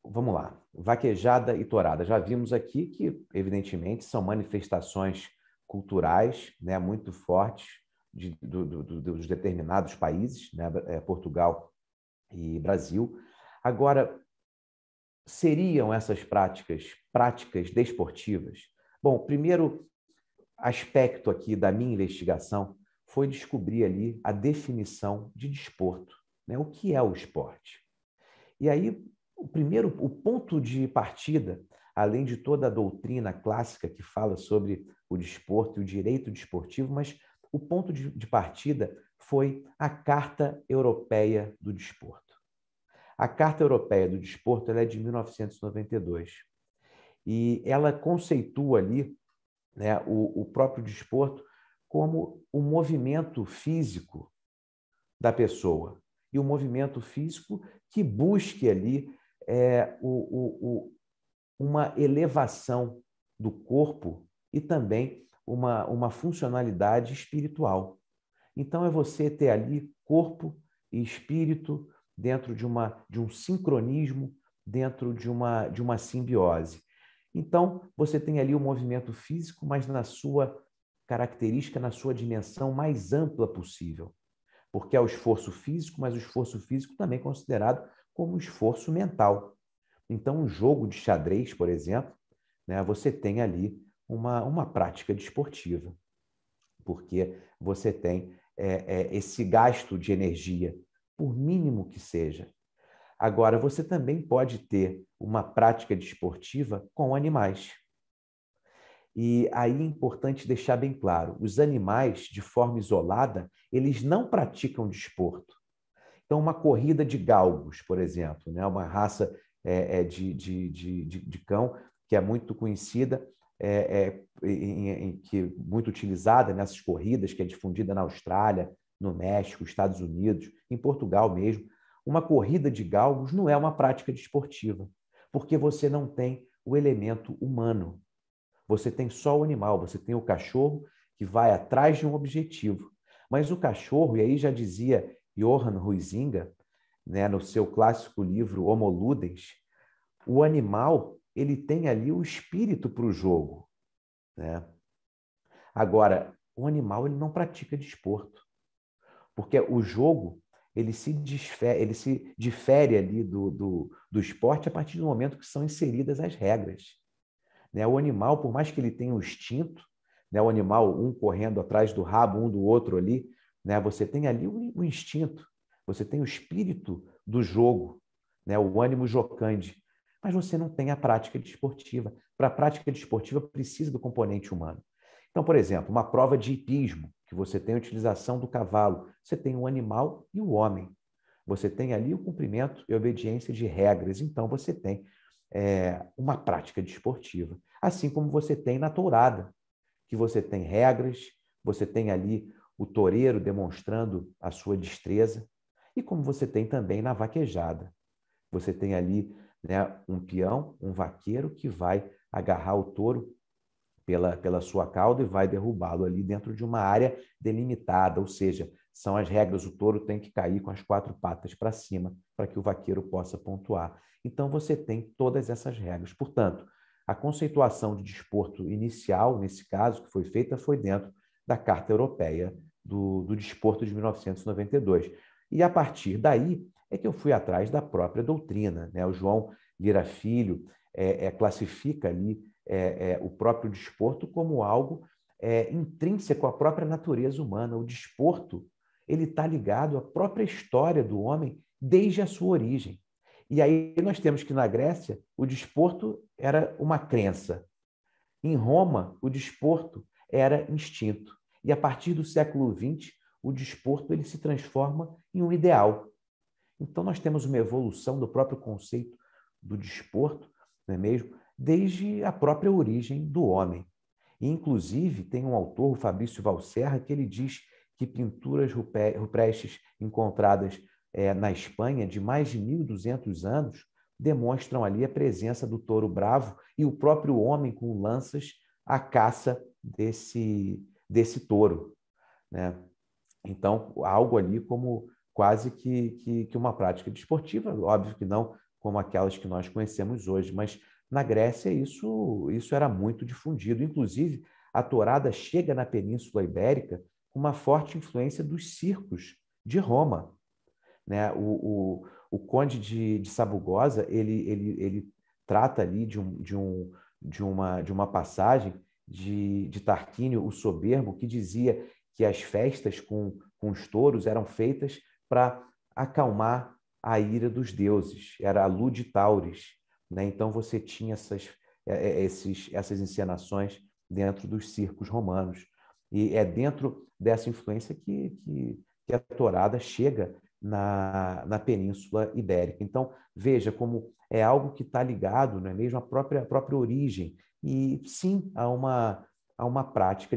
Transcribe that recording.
vamos lá, vaquejada e tourada. Já vimos aqui que, evidentemente, são manifestações culturais, né, muito fortes dos determinados países, né, Portugal e Brasil. Agora, seriam essas práticas desportivas? Bom, o primeiro aspecto aqui da minha investigação foi descobrir ali a definição de desporto, né? O que é o esporte? E aí, o ponto de partida, além de toda a doutrina clássica que fala sobre o desporto e o direito desportivo, mas o ponto de partida foi a Carta Europeia do Desporto. A Carta Europeia do Desporto ela é de 1992 e ela conceitua ali, né, o próprio desporto como o movimento físico da pessoa e o movimento físico que busque ali uma elevação do corpo e também uma funcionalidade espiritual. Então, é você ter ali corpo e espírito dentro de um sincronismo, dentro de uma simbiose. Então, você tem ali o movimento físico, mas na sua característica, na sua dimensão mais ampla possível. Porque é o esforço físico, mas o esforço físico também é considerado como esforço mental. Então, um jogo de xadrez, por exemplo, né, você tem ali uma prática desportiva, porque você tem esse gasto de energia, por mínimo que seja. Agora, você também pode ter uma prática desportiva com animais. E aí é importante deixar bem claro, os animais, de forma isolada, eles não praticam desporto. Então, uma corrida de galgos, por exemplo, né? Uma raça de cão que é muito conhecida, que é muito utilizada nessas corridas, que é difundida na Austrália, no México, Estados Unidos, em Portugal mesmo. Uma corrida de galgos não é uma prática desportiva, porque você não tem o elemento humano. Você tem só o animal, você tem o cachorro que vai atrás de um objetivo. Mas o cachorro, e aí já dizia Johann Huizinga, né, no seu clássico livro Homo Ludens, o animal ele tem ali o espírito para o jogo, né? Agora, o animal ele não pratica desporto, porque o jogo ele se difere ali do esporte a partir do momento que são inseridas as regras. Né? O animal, por mais que ele tenha o instinto, né? O animal, um correndo atrás do rabo, um do outro ali, né? Você tem ali o instinto, você tem o espírito do jogo, né? O ânimo jocante, mas você não tem a prática desportiva. Para a prática desportiva, precisa do componente humano. Então, por exemplo, uma prova de hipismo, que você tem a utilização do cavalo, você tem o animal e o homem. Você tem ali o cumprimento e obediência de regras, então você tem uma prática desportiva. Assim como você tem na tourada, que você tem regras, você tem ali o toureiro demonstrando a sua destreza, e como você tem também na vaquejada. Você tem ali, né, um peão, um vaqueiro que vai agarrar o touro pela sua cauda e vai derrubá-lo ali dentro de uma área delimitada, ou seja, são as regras, o touro tem que cair com as quatro patas para cima para que o vaqueiro possa pontuar. Então você tem todas essas regras. Portanto, a conceituação de desporto inicial, nesse caso, que foi feita, foi dentro da Carta Europeia do Desporto de 1992. E a partir daí é que eu fui atrás da própria doutrina. Né? O João Lira Filho classifica ali o próprio desporto como algo intrínseco à própria natureza humana. O desporto ele está ligado à própria história do homem desde a sua origem. E aí nós temos que na Grécia o desporto era uma crença. Em Roma, o desporto era instinto. E a partir do século XX, o desporto ele se transforma em um ideal. Então nós temos uma evolução do próprio conceito do desporto, não é mesmo? Desde a própria origem do homem. E, inclusive, tem um autor, o Fabrício Valserra, que ele diz que pinturas rupestres encontradas na Espanha de mais de 1.200 anos demonstram ali a presença do touro bravo e o próprio homem com lanças à caça desse touro, né? Então, algo ali como quase que uma prática desportiva, óbvio que não como aquelas que nós conhecemos hoje, mas na Grécia isso era muito difundido. Inclusive, a tourada chega na Península Ibérica com uma forte influência dos circos de Roma, né? O Conde de Sabugosa ele trata ali de uma passagem de Tarquínio o Soberbo, que dizia que as festas com os touros eram feitas para acalmar a ira dos deuses, era a Ludi Tauris, né? Então você tinha essas encenações dentro dos circos romanos. E é dentro dessa influência que a tourada chega na Península Ibérica. Então, veja como é algo que está ligado, não é mesmo, à própria origem, e sim a uma prática